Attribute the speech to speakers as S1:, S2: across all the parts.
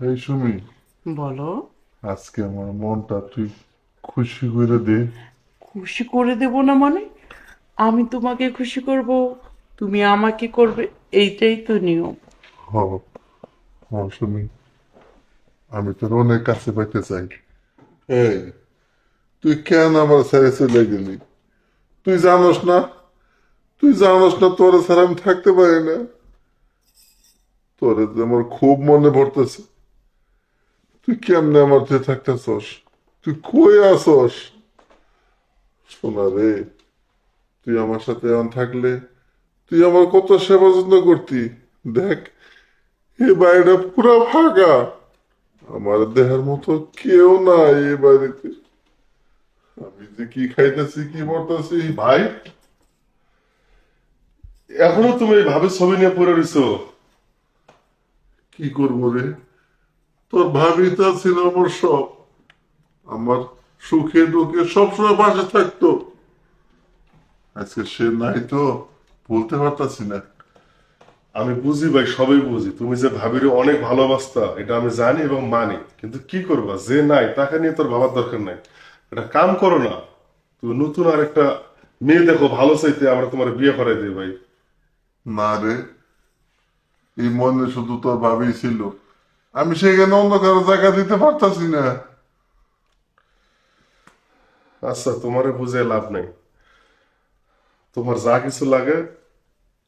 S1: এই সুমি,
S2: বলো।
S1: আজকে আমার মনটা তুই খুশি করে দে।
S2: খুশি করে দেব না মানে? আমি তোমাকে খুশি করব, তুমি আমাকে করবে, এইটাই তো নিয়ম।
S1: হ হ সুমি, আমি তোর অনেক কাছে পাইতে চাই। এই, তুই কেন আমার ছেড়ে চলে গেলি? তুই জানোস না, তুই জানোস না তোর ছাড়া আমি থাকতে পারি না। তোরে যে আমার খুব মনে পড়তেছে। তুই কেমনে আমার যে থাকতেছস? তুই কই আসস? শোনা রে, তুই আমার সাথে এখন থাকলে তুই আমার কত সেবা যত্ন করতি। দেখ, এই বাড়িটা পুরো ফাঁকা। আমার দেহের মতো কেউ নাই এই বাড়িতে। আমি যে কি খাইতেছি কি পড়তেছি।
S3: ভাই, এখনো তুমি এই ভাবের ছবি নিয়ে পড়ে রইছো?
S1: কি করবো রে? তোর ভাবিটা ছিল আমার সব। আমার সুখে দুঃখে সবসময় পাশে থাকতো। আজকে সে নাই তো, বলতে পারতাছি না।
S3: আমি বুঝি ভাই, সবই বুঝি। তুমি যে ভাবির অনেক ভালোবাসতা এটা আমি জানি এবং মানি, কিন্তু কি করবা, যে নাই তাকে নিয়ে তোর ভাবার দরকার নাই। একটা কাম করো না, তুমি নতুন আর একটা মেয়ে দেখো, ভালো চাইতে আমরা তোমার বিয়ে করাই দিই ভাই।
S1: না রে, এই মনে শুধু তোর ভাবি ছিল। আমি সেখানে অন্য কারো জায়গা দিতে পারতাছি না।
S3: আচ্ছা, তোমারে বুঝে লাভ নাই। তোমার যা কিছু লাগে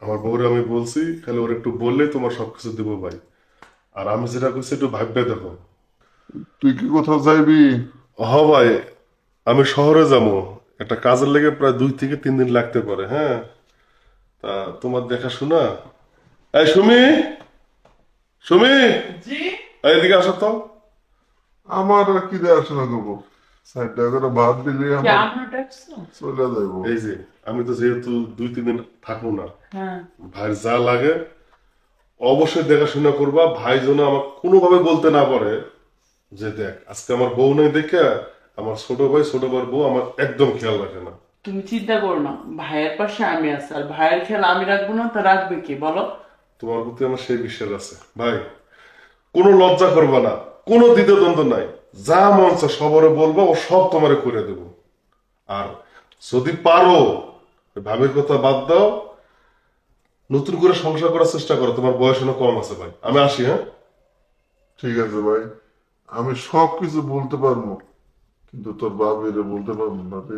S3: আমার বউরে আমি বলছি, খালি ওর একটু বললেই তোমার সবকিছু দিব ভাই। আর আমি যেটা করছি একটু ভাববে দেখো।
S1: তুই কি কোথাও যাইবি?
S3: হ ভাই, আমি শহরে যাবো। একটা কাজের লেগে প্রায় 2 থেকে 3 দিন লাগতে পারে, হ্যাঁ। তা তোমার দেখাশোনা। এই সুমি, সুমি,
S2: জি।
S3: এই এদিকে আসো তো।
S1: আমার আর কি দেখাশোনা করবো? 4 টাকা করে ভাত দিলে
S2: কি
S1: আমার
S2: আমরা ডাকছো?
S1: চলে যাইবো।
S3: এই যে, আমি তো যেহেতু 2-3 দিন থাকবো না,
S2: হ্যাঁ।
S3: ভাইয়ের যা লাগে অবশ্যই দেখাশোনা করবা। ভাই যেন আমাকে কোনোভাবে বলতে না পারে যে দেখ আজকে আমার বউ নেই দেখে আমার ছোট ভাই ছোট ভাইয়ের বউ আমার একদম খেয়াল রাখে না।
S2: তুমি চিন্তা করো না, ভাইয়ের পাশে আমি আছি, আর ভাইয়ের খেয়াল আমি রাখবো না তা রাখবে কি বলো?
S3: তোমার প্রতি আমার সেই বিশ্বাস আছে ভাই। কোনো লজ্জা করবা না, কোনো দ্বিধাদ্বন্দ্ব নাই। যা মন চায় সবরে বলবো, ও সব তোমারে করে দেব। আর যদি পারো ভাবের কথা বাদ দাও, নতুন করে সংসার করার চেষ্টা করো। তোমার বয়স এখনো কম আছে ভাই। আমি আসি, হ্যাঁ।
S1: ঠিক আছে ভাই, আমি সব কিছু বলতে পারবো, কিন্তু তোর বাবিরে বলতে পারবো না রে।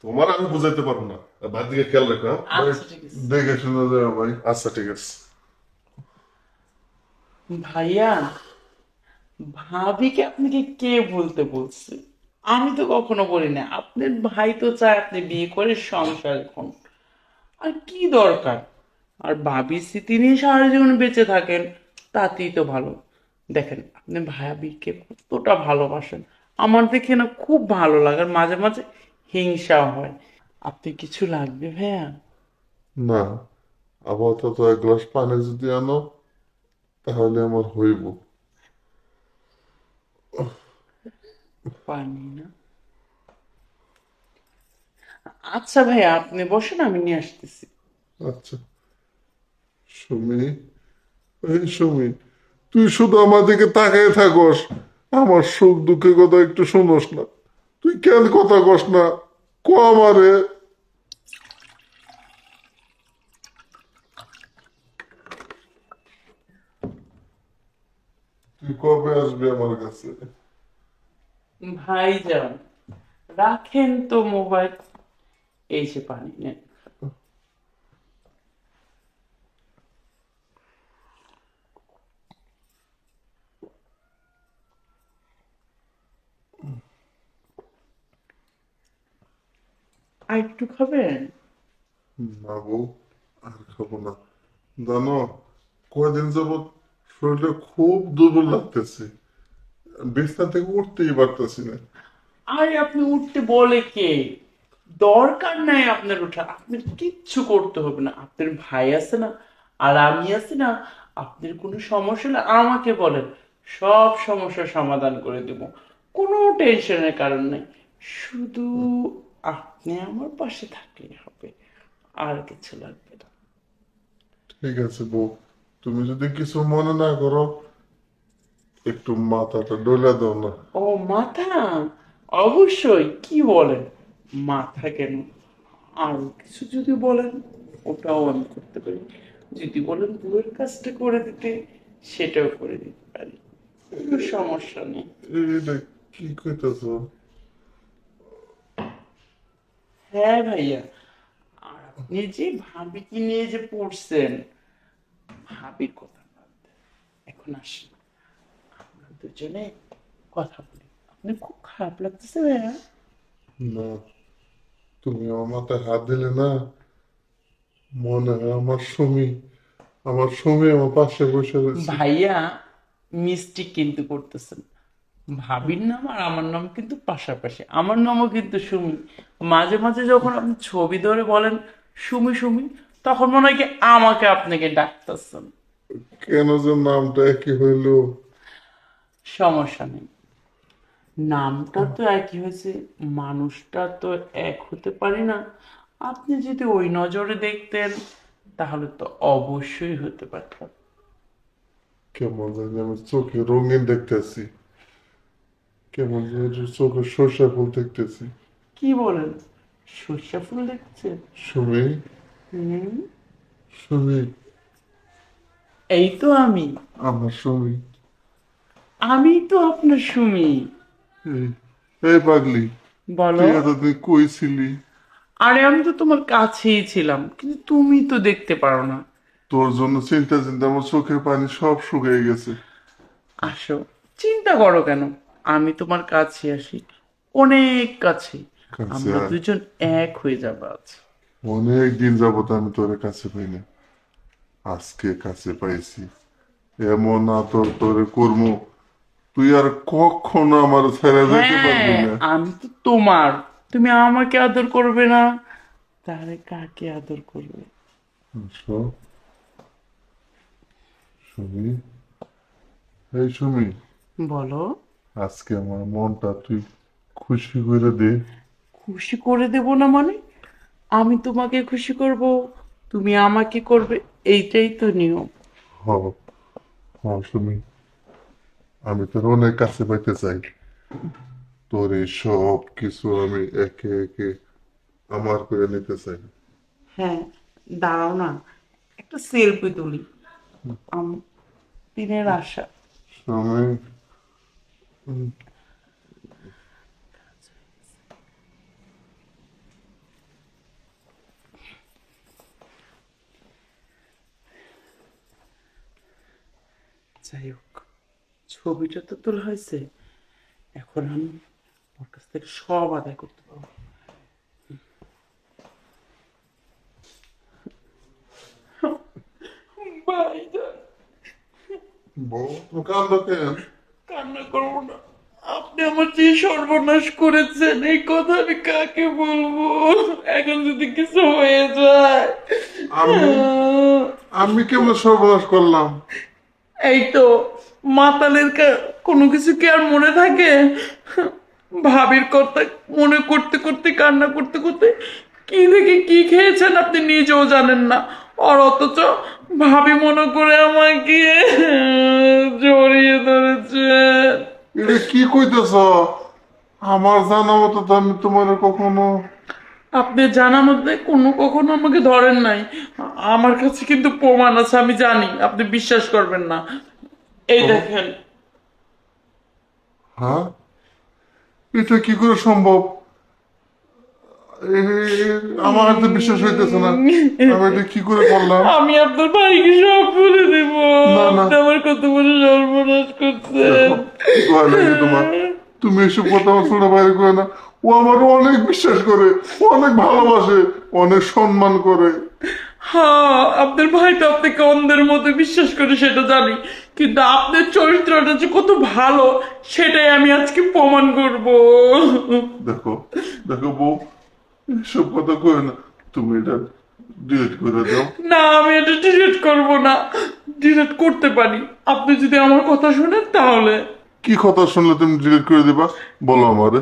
S3: তোমার আমি বুঝাইতে পারবো না। ভাই দিকে খেয়াল রাখো, হ্যাঁ।
S1: ভাই,
S2: আচ্ছা ঠিক আছে।
S1: দেখে শুনে যাও ভাই।
S3: আচ্ছা ঠিক আছে।
S2: ভাইয়া, ভাবিকে আপনাকে কে বলতে বলছে? আমি তো কখনো বলি না। আপনার ভাই তো চায় আপনি বিয়ে করে সংসার করুন, আর কি দরকার? আর ভাবির স্মৃতি নিয়ে সারা জীবন বেঁচে থাকেন, তাতেই তো ভালো। দেখেন, আপনি ভাবিকে কতটা ভালোবাসেন, আমার দেখে না খুব ভালো লাগে, আর মাঝে মাঝে হিংসাও হয়। আপনি কিছু লাগবে ভাইয়া?
S1: না, আপাতত 1 গ্লাস পানি যদি আনো তাহলে আমার হইব।
S2: পানি না? আচ্ছা ভাইয়া, আপনি বসেন, আমি নিয়ে আসতেছি।
S1: আচ্ছা। সুমি, এই সুমি, তুই শুধু আমার দিকে তাকাই থাকস, আমার সুখ দুঃখের কথা একটু শুনোস না? তুই কেন কথা কস না? ক আমারে। তুই কবে আসবি আমার কাছে?
S2: ভাইজান, রাখেন তো মোবাইল, এই যে পানি নেন। আর একটু খাবেন?
S1: না বউ, আর খাবো না। জানো, কয়দিন যাবত শরীরটা খুব দুর্বল লাগতেছে। বিছনা থেকে উঠতেই পারতেছি না।
S2: আরে আপনি উঠতে বলে কে? দরকার নাই আপনার ওঠা, আপনার কিচ্ছু করতে হবে না। আপনার ভাই আছে না, আর আমি আছি না। আপনার কোনো সমস্যা হলে আমাকে বলেন, সব সমস্যার সমাধান করে দেব। কোনো টেনশনের কারণ নেই। শুধু আপনি আমার পাশে থাকলেই হবে, আর কিছু লাগবে না।
S1: ঠিক আছে বউ, তুমি যদি কিছু মনে না করো, একটু মাথাটা ডলে দাও না।
S2: ও মাথা, অবশ্যই, কি বলেন, মাথা কেন, আর কিছু যদি বলেন ওটাও আমি করতে পারি, যদি বলেন বউয়ের কাজটা করে দিতে সেটাও করে দিতে পারি, কোনো সমস্যা নেই।
S1: এটা কি কইতাছ?
S2: হ্যাঁ ভাইয়া, আর আপনি যে ভাবিকে নিয়ে যে পড়ছেন, ভাবির কথা বাদ দেন। এখন আসেন আমরা দুজনে কথা বলি। আপনি খুব খারাপ লাগতেছে ভাইয়া?
S1: না, তুমি আমার মাথায় হাত দিলে না, মনে হয় আমার স্বামী আমার পাশে বসে রয়েছে।
S2: ভাইয়া মিস্টেক কিন্তু করতেছেন, ভাবির নাম আর আমার নাম কিন্তু পাশাপাশি, আমার নামও কিন্তু সুমি। মাঝে মাঝে যখন আপনি ছবি ধরে বলেন সুমি সুমি, তখন মনে হয় কি আমাকে আপনাকে ডাকতেছেন।
S1: কেন যে নামটা একই হইলো?
S2: সমস্যা নেই, নামটা তো একই হয়েছে, মানুষটা তো এক হতে পারে না। আপনি যদি ওই নজরে দেখতেন তাহলে তো অবশ্যই হতে পারতাম।
S1: কেমন জানি আমি চোখে রঙিন দেখতেছি, কেমন জানি চোখে সর্ষা ফুল দেখতেছি।
S2: কি বলেন, সর্ষা ফুল দেখছেন?
S1: সুমি,
S2: হুম,
S1: সুমি,
S2: এই তো আমি,
S1: আমার সুমি।
S2: আমি তো আপনার সুমি।
S1: এই এই পাগলি,
S2: বলো।
S1: তুই এতদিন কই ছিলি?
S2: আরে আমি তো তোমার কাছেই ছিলাম, কিন্তু তুমি তো দেখতে পারো না।
S1: তোর জন্য চিন্তা চিন্তা আমার চোখের পানি সব শুকিয়ে গেছে।
S2: আসো, চিন্তা করো কেন, আমি তোমার কাছে আসি, অনেক কাছে,
S1: কাছে
S2: আমরা
S1: আয়।
S2: দুজন এক হয়ে যাবো আজ।
S1: অনেক দিন যাবত আমি তোর কাছে পাই না, আজকে কাছে পাইছি। এমন আদর তোরে করবো, তুই আর কখনো আমার ছেড়ে যেতে পারবি
S2: হ্যাঁ,
S1: না।
S2: আমি তো তোমার, তুমি আমাকে আদর করবে না তাহলে কাকে আদর করবে?
S1: আসো, সুমি, এই সুমি,
S2: বলো।
S1: আজকে আমার মনটা তুই খুশি করে দে।
S2: খুশি করে দেব না মানে? আমি তোমাকে খুশি করব, তুমি আমাকে করবে, এইটাই তো নিয়ম।
S1: হ, হ সুমি, আমি তোর অনেক কাছে পাইতে চাই। তোর এই সব কিছু আমি একে একে আমার করে নিতে চাই।
S2: হ্যাঁ, দাঁড়াও না, একটা সেলফি তুলি, দিনের আশা।
S1: সুমি,
S2: যাই হোক, ছবিটা তো তোলা হয়েছে, এখন আমি ওর কাছ থেকে সব আদায় করতে পারবো। ভাইজান,
S1: বউ তুমি কান্দো কেন?
S2: কান্না করবো না, আপনি আমার যে সর্বনাশ করেছেন এই কথা আমি কাকে বলবো, এখন যদি কিছু হয়ে যায়।
S1: আমি আমি কেমন সর্বনাশ করলাম?
S2: এই তো, মাতালের কোনো কিছু কি আর মনে থাকে? ভাবির কথা মনে করতে করতে, কান্না করতে করতে কি থেকে কি খেয়েছেন আপনি নিজেও জানেন না, আর অথচ ভাবি মনে করে আমাকে জড়িয়ে ধরেছেন।
S1: এটা কি কইতেছ? আমার জানা মতো তো আমি তোমার কখনো।
S2: আপনি জানা মধ্যে কোনো কখনো আমাকে ধরেন নাই, আমার কাছে কিন্তু প্রমাণ আছে, আমি জানি আপনি বিশ্বাস করবেন না, এই দেখেন।
S1: হ্যাঁ, এটা কি করে সম্ভব? আমার তো বিশ্বাস হইতেছে না, আমি এটা কি করে করলাম?
S2: আমি আপনার ভাইকে সব বলে দেব,
S1: না না,
S2: আপনি আমার কত বড় সর্বনাশ করছেন।
S1: দেখো, দোয়া লাগে তোমার, তুমি এসব কথা আমার ছোট বাইরে করে না। ও আমার অনেক বিশ্বাস করে, ও অনেক ভালোবাসে, অনেক সম্মান করে।
S2: হ্যাঁ, আপনার ভাই তো আপনাকে অন্ধের মতো বিশ্বাস করে সেটা জানি, কিন্তু আপনার চরিত্রটা যে কত ভালো সেটাই আমি আজকে প্রমাণ করব।
S1: দেখো, দেখো বউ, এসব কথা কই না, তুমি এটা ডিলিট করে দাও।
S2: না, আমি এটা ডিলিট করব না, ডিলিট করতে পারি আপনি যদি আমার কথা শুনেন তাহলে।
S1: কি কথা শুনলে তুমি ডিলিট করে দিবা? বলো আমারে।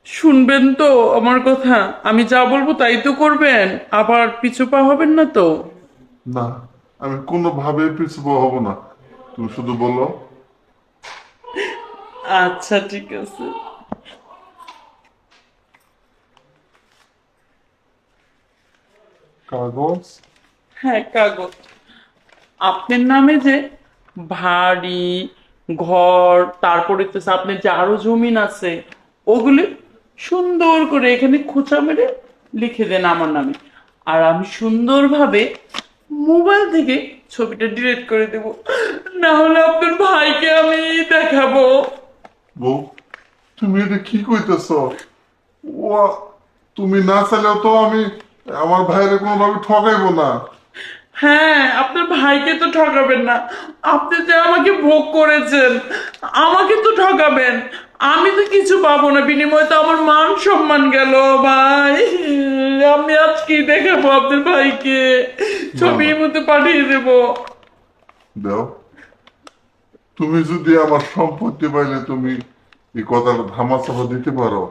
S2: শুনবেন তো আমার কথা, আমি যা বলবো তাই তো করবেন, আবার পিছু পা হবেন না তো?
S1: না, আমি কোনোভাবে পিছু পা হব না, তুমি শুধু বলো।
S2: আচ্ছা ঠিক আছে।
S1: কাগজ?
S2: হ্যাঁ, কাগজ। আপনার নামে যে বাড়ি, ঘর, তারপরে তো আপনার যে আরো জমিন আছে, ওগুলি সুন্দর করে এখানে খোঁচা মেরে লিখে দেন আমার নামে। আর আমি সুন্দরভাবে মোবাইল থেকে ছবিটা ডিলিট করে দেব, না হলে আপনার ভাইকে আমি দেখাবো।
S1: বউ, তুমি এটা কি কইতেছ? ও, তুমি না চাইলেও তো আমি আমার ভাইয়ের কোনোভাবে ঠকাইবো না।
S2: হ্যাঁ, আপনার ভাইকে তো ঠকাবেন না। আপনি যে আমাকে ভোগ করেছেন, আমাকে তো ঠকাবেন। আমি তো কিছু পাবো না, বিনিময়ে তো আমার মান সম্মান গেল। ভাই, আমি আজ কি দেখাবো আপনার ভাইকে? ছবির মধ্যে পাঠিয়ে দেবো।
S1: দাও, তুমি যদি আমার সম্পত্তি পাইলে তুমি এই কথাটা ধামাচাপা দিতে পারো,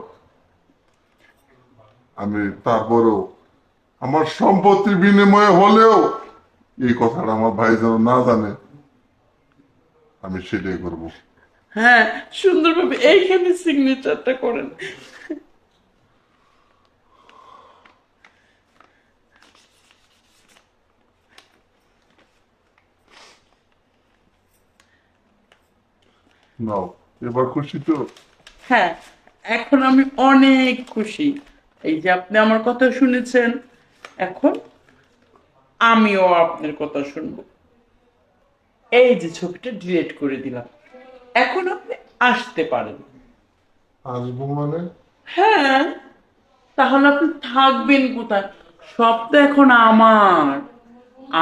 S1: আমি তারপরেও আমার সম্পত্তির বিনিময়ে হলেও এই কথাটা আমার ভাই যেন না জানে, আমি সেটাই করব।
S2: হ্যাঁ, সুন্দরভাবে এইখানে সিগনেচারটা করেন।
S1: নাও, এবার খুশি তো?
S2: হ্যাঁ, এখন আমি অনেক খুশি। এই যে আপনি আমার কথা শুনেছেন, এখন আমিও আপনার কথা শুনবো। এই যে ছবিটা ডিলিট করে দিলাম, এখন আপনি আসতে পারেন।
S1: আসবো মানে?
S2: হ্যাঁ, তাহলে আপনি থাকবেন কোথায়? সব তো এখন আমার।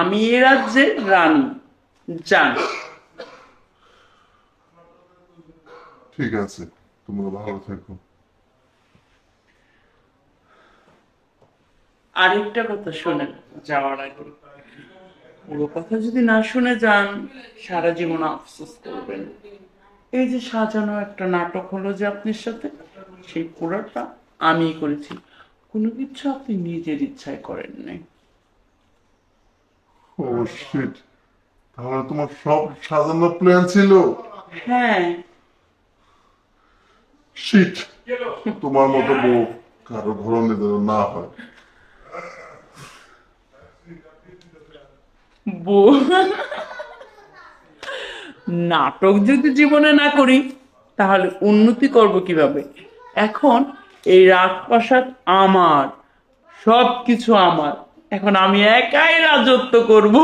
S2: আমি এ রাজ্যের রানী। যান।
S1: ঠিক আছে, তোমরা ভালো থেকো।
S2: আরেকটা কথা শোনেন যাওয়ার আগে, পুরো কথা যদি না শুনে যান, সারা জীবন আফসোস করবেন। এই যে সাজানো একটা নাটক হলো যে আপনার সাথে, সেই পুরোটা আমিই করেছি। কোনো কিছু আপনি নিজের ইচ্ছায় করেন নাই।
S1: ও শিট, তাহলে তোমার সব সাজানো প্ল্যান ছিল?
S2: হ্যাঁ।
S1: শিট, তোমার মতো বউ কারো ধরনের যেন না হয়।
S2: নাটক যদি জীবনে না করি, তাহলে উন্নতি করব কিভাবে? এখন এই রাজপ্রাসাদ আমার, সবকিছু আমার। এখন আমি একাই রাজত্ব করব।